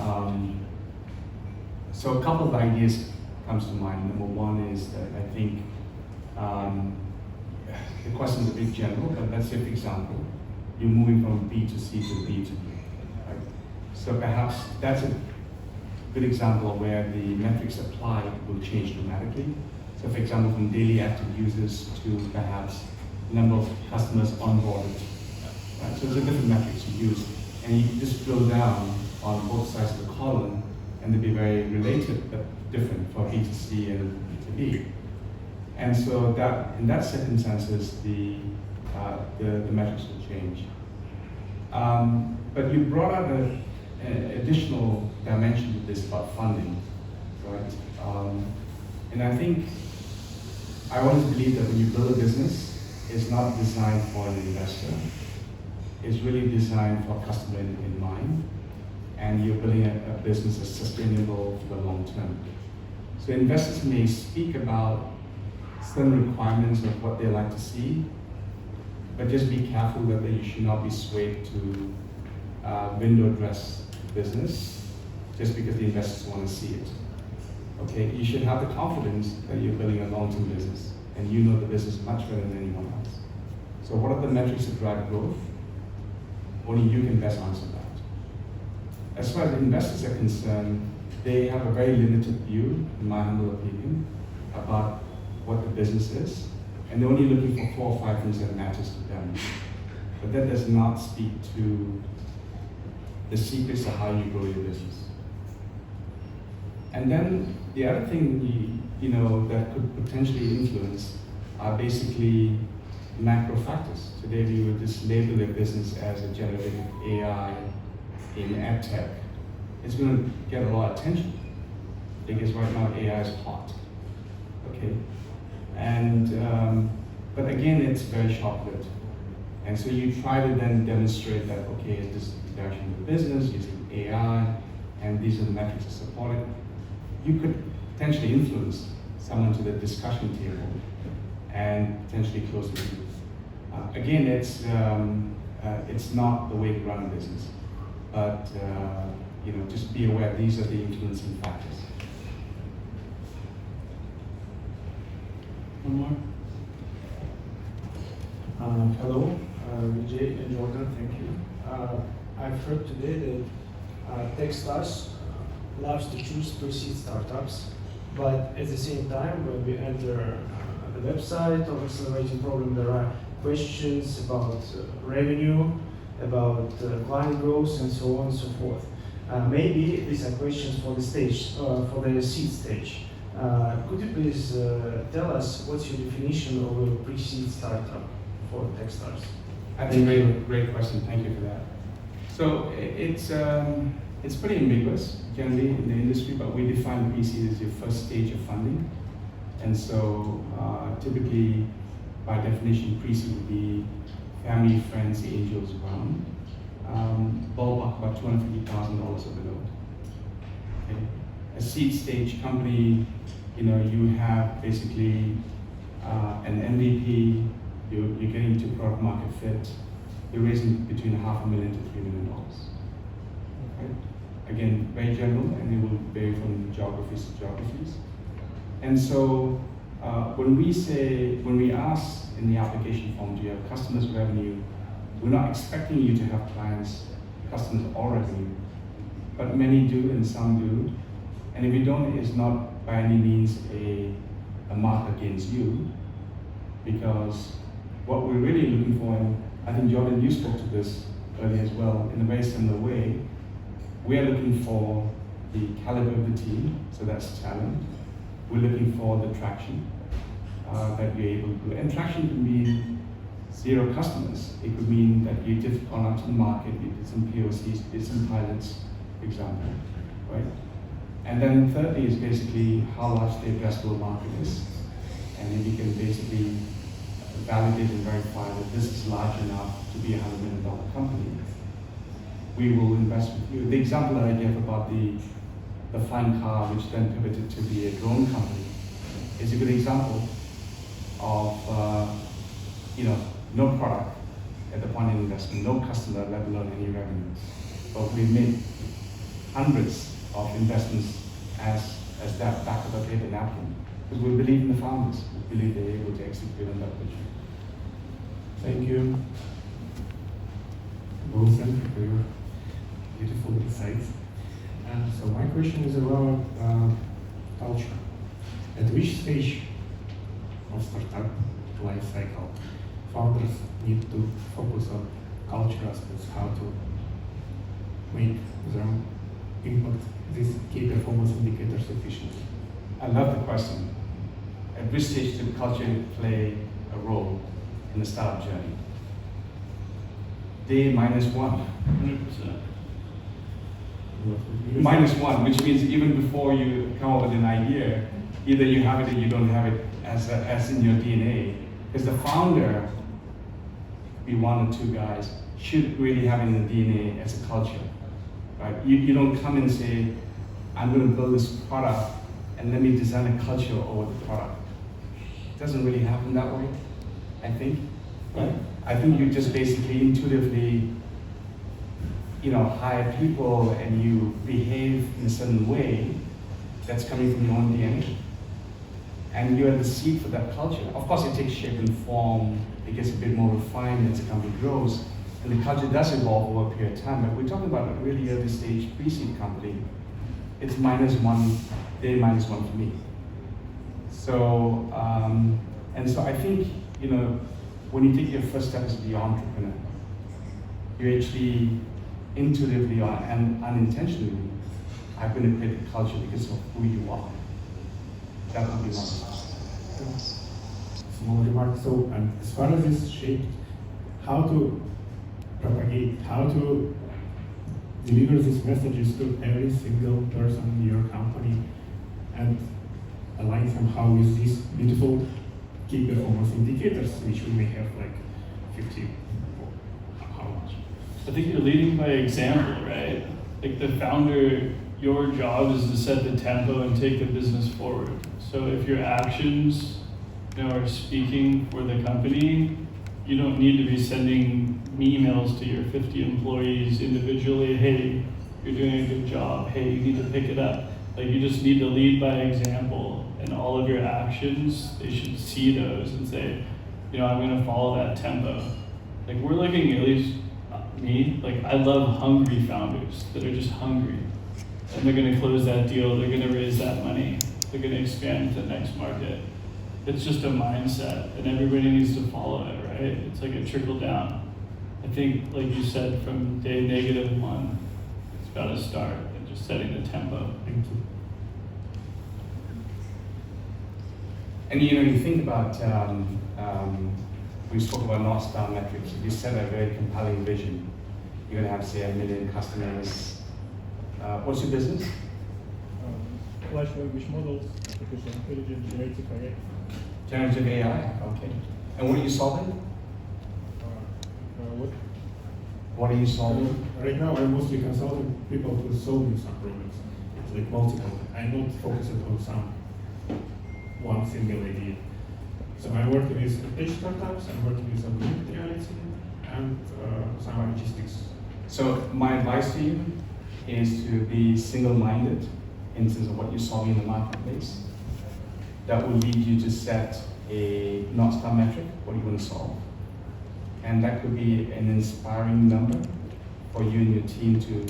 So a couple of ideas comes to mind. Number one is that I think the question is a bit general, but let's say, for example, you're moving from B2C to B2B, right? So perhaps that's a good example of where the metrics applied will change dramatically. So for example, from daily active users to perhaps number of customers onboarded, right? So it's a different metrics you use, and you can just drill down on both sides of the column, and they'll be very related but different for B2C and B2B. And so that, in that circumstances, the metrics will change. But you brought out an additional dimension to this about funding, right? And I think I always believe that when you build a business, it's not designed for an investor. It's really designed for a customer in mind, and you're building a business that's sustainable for the long term. So investors may speak about certain requirements of what they like to see, but just be careful that you should not be swayed to window dress business just because the investors want to see it. Okay, you should have the confidence that you're building a long-term business and you know the business much better than anyone else. So what are the metrics that drive growth? Only you can best answer that. As far as investors are concerned, they have a very limited view, in my humble opinion, about what the business is, and they're only looking for 4 or 5 things that matters to them. But that does not speak to the secrets of how you grow your business. And then the other thing that could potentially influence are basically macro factors. Today we would just label their business as a generative AI in ed tech. It's going to get a lot of attention because right now AI is hot. Okay, and but again, it's very short-lived. And so you try to then demonstrate that, okay, this is the direction of the business using AI, and these are the metrics that support it. You could potentially influence someone to the discussion table and potentially close the deal. Again, it's not the way to run a business, but just be aware these are the influencing factors. One more. Hello, Vijay and Jordan, thank you. I've heard today that TechStars loves to choose pre-seed startups, but at the same time, when we enter the website of Accelerating Program, there are questions about revenue, about client growth, and so on and so forth. Maybe these are questions for the stage, for the seed stage. Could you please tell us what's your definition of a pre-seed startup for TechStars? That's a great question. Thank you for that. So it's pretty ambiguous generally in the industry, but we define pre-seed as your first stage of funding. And so typically, by definition, pre-seed would be family, friends, angels around. Ballpark about $250,000 of the note. Okay. A seed stage company, you have basically an MVP, you're getting to product market fit, you're raising between $500,000 to $3 million. Right? Again, very general, and it will vary from geographies to geographies. And so when we ask in the application form, do you have customers' revenue? We're not expecting you to have clients, customers, or revenue, but many do and some do. And if you don't, it's not by any means a mark against you, because what we're really looking for, and I think Jordan, you spoke to this earlier as well, in a very similar way, we are looking for the caliber of the team, so that's talent. We're looking for the traction that you're able to do. And traction can mean 0 customers. It could mean that you just gone out to the market, you did some POCs, did some pilots, for example, right? And then thirdly is basically how large the addressable market is. And if you can basically validate and verify that this is large enough to be a $100 million company, we will invest with you. The example that I gave about the flying car, which then pivoted to be a drone company, is a good example of no product at the point of investment, no customer, let alone any revenue. But we made hundreds of investments as that back of a paper napkin, because we believe in the founders. We believe they're able to execute on that vision. Thank you, both of you, for your beautiful insights. So my question is about culture. At which stage of startup life cycle founders need to focus on culture aspects, how to make them impact these key performance indicators efficiently? I love the question. At which stage should culture play a role in the startup journey? Day -1. 100%. -1, which means even before you come up with an idea, either you have it or you don't have it as in your DNA. Because the founder, be 1 or 2 guys, should really have it in the DNA as a culture, right? You don't come and say, I'm going to build this product and let me design a culture over the product. It doesn't really happen that way, I think. Right? I think you just basically intuitively hire people and you behave in a certain way that's coming from your own DNA. And you're the seed for that culture. Of course, it takes shape and form, it gets a bit more refined as the company grows, and the culture does evolve over a period of time. But we're talking about a really early stage pre-seed company. It's -1, day -1 for me. So, and so I think, when you take your first step as the entrepreneur, you actually intuitively and unintentionally are going to create a culture because of who you are. That would be one. Small remark. So, as far as this shaped, how to propagate, how to deliver these messages to every single person in your company and align somehow with these beautiful key performance indicators, which we may have like 50 or how much? I think you're leading by example, right? Like the founder, your job is to set the tempo and take the business forward. So if your actions are speaking for the company, you don't need to be sending emails to your 50 employees individually, hey, you're doing a good job, hey, you need to pick it up. Like you just need to lead by example, and all of your actions, they should see those and say, I'm gonna follow that tempo. Like we're looking at least me, like I love hungry founders that are just hungry. And they're gonna close that deal, they're gonna raise that money, they're gonna expand to the next market. It's just a mindset and everybody needs to follow it, right? It's like a trickle down. I think, like you said, from day -1, it's got to start and just setting the tempo. Thank you. And you think about, we spoke about North Star metrics. You set a very compelling vision. You're gonna have, say, 1 million customers. What's your business? Large language models, artificial intelligence, generative AI. Generative AI, okay. And what are you solving? What? What are you solving? Right now, I'm mostly consulting people who are solving some problems. It's like multiple. I'm not focusing on one single idea. So I'm working with tech startups, I'm working with augmented reality, and some logistics. So my advice to you is to be single-minded in terms of what you're solving in the marketplace. That will lead you to set a North Star metric, what you want to solve. And that could be an inspiring number for you and your team to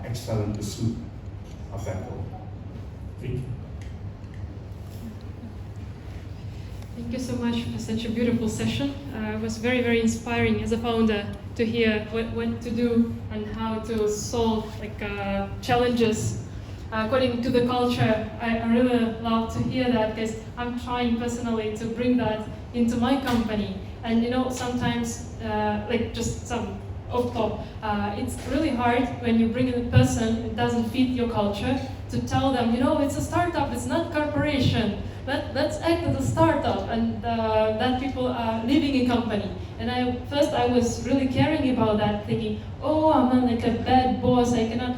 excel in pursuit of that goal. Thank you. Thank you so much for such a beautiful session. It was very, very inspiring as a founder to hear what to do and how to solve challenges according to the culture. I really love to hear that because I'm trying personally to bring that into my company. And sometimes, just some off top, it's really hard when you bring in a person who doesn't fit your culture to tell them, it's a startup, it's not corporation. Let's act as a startup, and that people are leaving a company. And I was really caring about that, thinking, oh, I'm like a bad boss, I cannot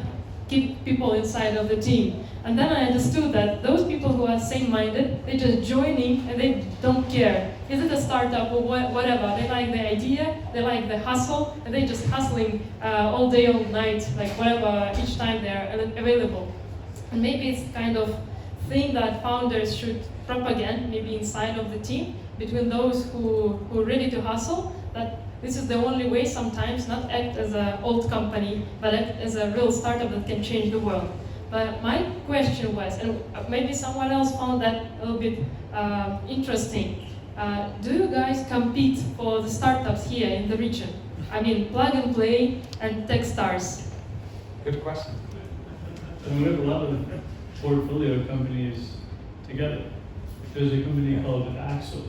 keep people inside of the team. And then I understood that those people who are same-minded, they're just joining and they don't care. Is it a startup or whatever? They like the idea, they like the hustle, and they're just hustling all day, all night, like whatever, each time they're available. And maybe it's kind of thing that founders should propagate, maybe inside of the team, between those who are ready to hustle, that this is the only way sometimes, not act as an old company, but act as a real startup that can change the world. But my question was, and maybe someone else found that a little bit interesting, do you guys compete for the startups here in the region? I mean, Plug and Play and TechStars. Good question. And we have a lot of portfolio companies together. There's a company called Axel,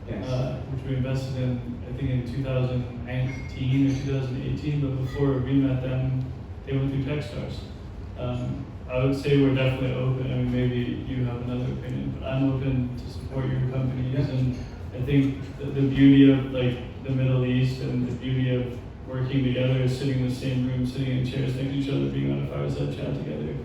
Yes. which we invested in, I think in 2019 or 2018, but before we met them, they went through TechStars. I would say we're definitely open. I mean, maybe you have another opinion, but I'm open to support your companies. Yeah. And I think the beauty of like the Middle East and the beauty of working together is sitting in the same room, sitting in chairs next to each other, being on a fireside chat together.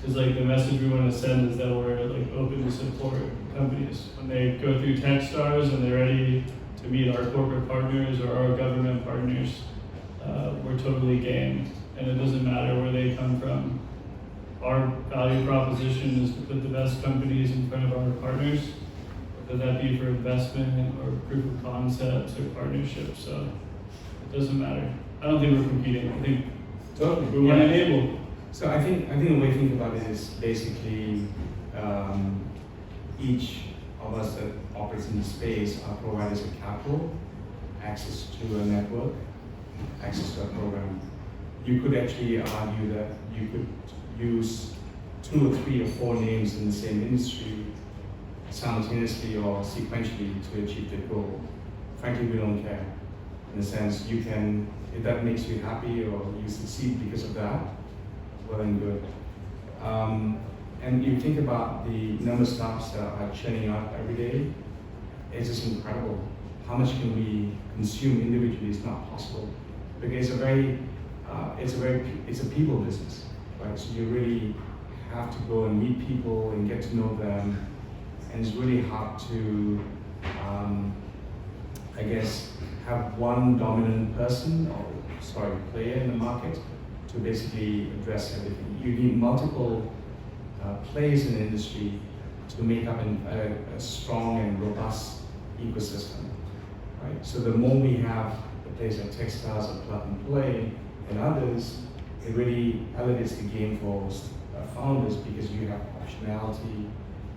Is like the message we want to send is that we're like open to support companies when they go through TechStars and they're ready to meet our corporate partners or our government partners. We're totally game, and it doesn't matter where they come from. Our value proposition is to put the best companies in front of our partners, whether that be for investment or proof of concepts or partnerships. So it doesn't matter. I don't think we're competing. I think Totally. we want to enable. So I think the way to think about it is basically each of us that operates in the space are providers of capital, access to a network, access to a program. You could actually argue that you could use 2 or 3 or 4 names in the same industry simultaneously or sequentially to achieve the goal. Frankly, we don't care. In a sense, you can, if that makes you happy or you succeed because of that, well and good. And you think about the number of startups that are churning out every day, it's just incredible. How much can we consume individually is not possible. Because it's a people business, right? So you really have to go and meet people and get to know them. And it's really hard to, I guess, have one dominant person or player in the market to basically address everything. You need multiple players in the industry to make up a strong and robust ecosystem, right? So the more we have the place like TechStars and Plug and Play and others, it really elevates the game for founders because you have optionality,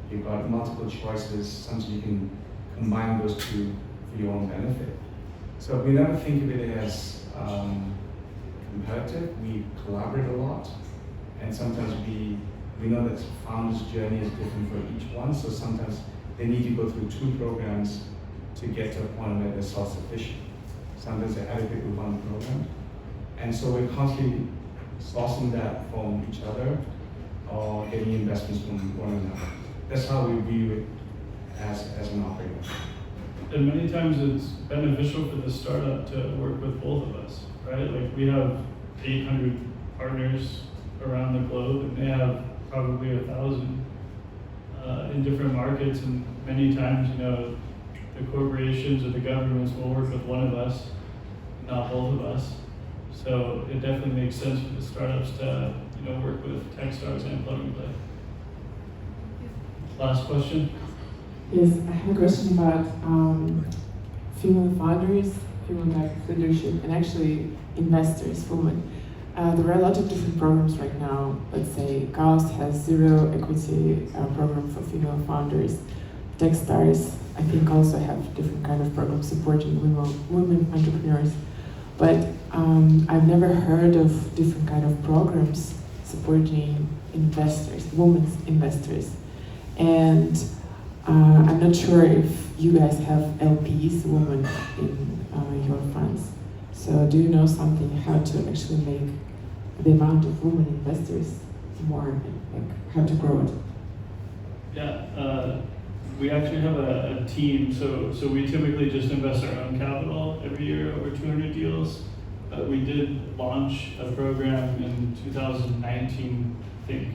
you've got multiple choices, sometimes you can combine those two for your own benefit. So we never think of it as competitive, we collaborate a lot, and sometimes we know that founder's journey is different for each one, so sometimes they need to go through 2 programs to get to a point where they're self-sufficient. Sometimes they're adequate with one program. And so we're constantly sourcing that from each other or getting investments from one another. That's how we view it as an operator. And many times it's beneficial for the startup to work with both of us, right? Like we have 800 partners around the globe, and they have probably 1,000 in different markets. And many times, you know, the corporations or the governments will work with one of us, not both of us. So it definitely makes sense for the startups to, you know, work with TechStars and Plug and Play. Last question. Yes, I have a question about female founders, female leadership, and actually investors, women. There are a lot of different programs right now. Let's say Gauss has zero equity program for female founders. TechStars, I think, also have different kind of programs supporting women entrepreneurs. But I've never heard of different kind of programs supporting investors, women's investors. And I'm not sure if you guys have LPs, women, in your funds. So do you know something how to actually make the amount of women investors more, like how to grow it? Yeah, we actually have a team. So we typically just invest our own capital every year, over 200 deals. We did launch a program in 2019, I think,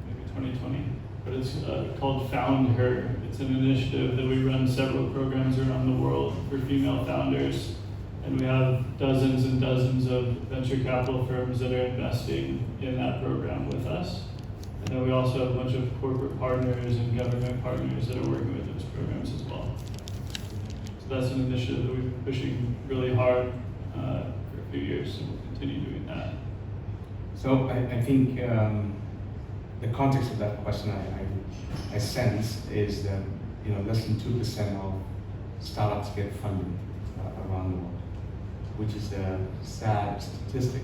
maybe 2020. But it's called Found Her. It's an initiative that we run several programs around the world for female founders. And we have dozens and dozens of venture capital firms that are investing in that program with us. And then we also have a bunch of corporate partners and government partners that are working with those programs as well. So that's an initiative that we've been pushing really hard for a few years, and we'll continue doing that. So I think the context of that question I sense is that, you know, less than 2% of startups get funding around the world, which is a sad statistic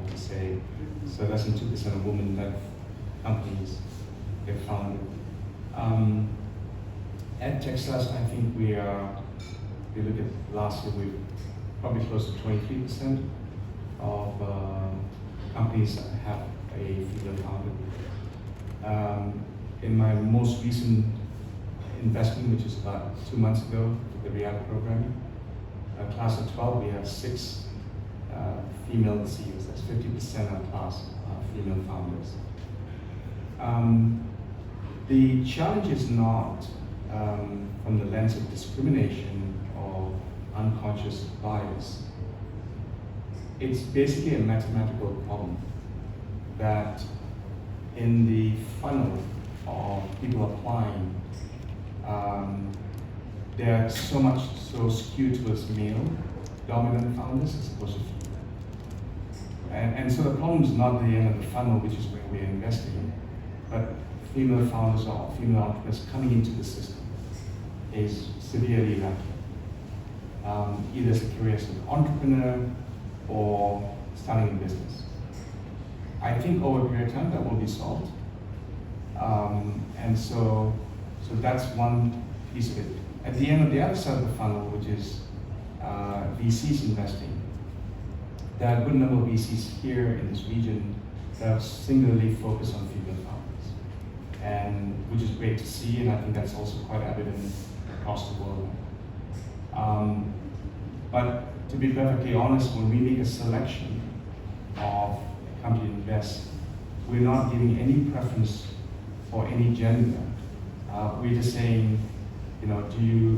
to say. So less than 2% of women-led companies get funded. At TechStars, I think we are, if you look at last year, we're probably close to 23% of companies that have a female founder. In my most recent investment, which is about 2 months ago, the Riyadh program, class of 12, we have 6 female CEOs. That's 50% of class female founders. The challenge is not from the lens of discrimination or unconscious bias. It's basically a mathematical problem that in the funnel of people applying, they're so skewed towards male dominant founders as opposed to female. And so the problem is not the end of the funnel, which is where we're investing, but female founders or female entrepreneurs coming into the system is severely lacking. Either as a career as an entrepreneur or starting a business. I think over a period of time that will be solved. And so that's one piece of it. At the end of the other side of the funnel, which is VCs investing, there are a good number of VCs here in this region that are singularly focused on female founders, and which is great to see, and I think that's also quite evident across the world. But to be perfectly honest, when we make a selection of a company to invest, we're not giving any preference for any gender. We're just saying, you know,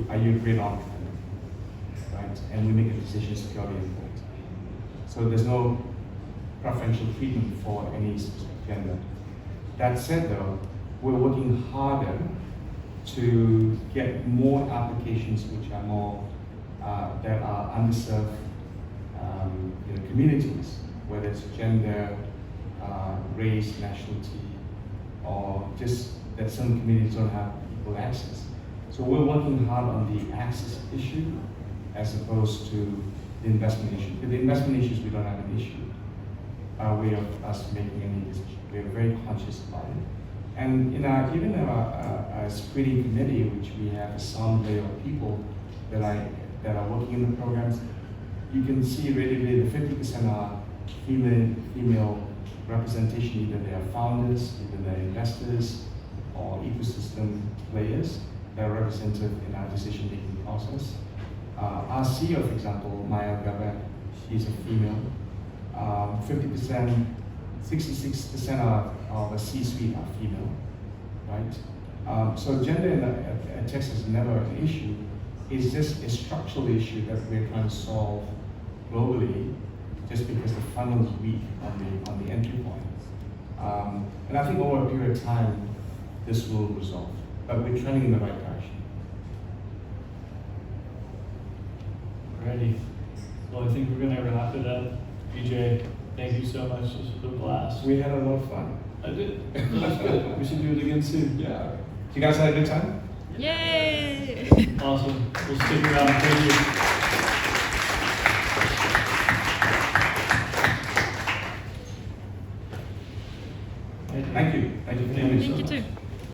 are you a great entrepreneur, right? And we make a decision purely on that. So there's no preferential treatment for any specific gender. That said, though, we're working harder to get more applications which are more that are underserved communities, whether it's gender, race, nationality, or just that some communities don't have equal access. So we're working hard on the access issue as opposed to the investment issue. With the investment issues, we don't have an issue. Way of us making any decision. We are very conscious about it. And in our, even in our screening committee, which we have a assembly of people that are working in the programs, you can see really the 50% are female representation, either they are founders, either they're investors, or ecosystem players that are represented in our decision-making process. Our CEO, for example, Maya Gabe, she's a female. 50%, 66% of the C-suite are female, right? So gender at TechStars is never an issue. It's just a structural issue that we're trying to solve globally, just because the funnel is weak on the entry point. And I think over a period of time, this will resolve. But we're trending in the right direction. Alrighty. Well, I think we're going to wrap it up. Vijay, thank you so much. This was a blast. We had a lot of fun. I did. It was good. We should do it again soon. Yeah. You guys had a good time? Yay! Awesome. We'll stick around. Thank you.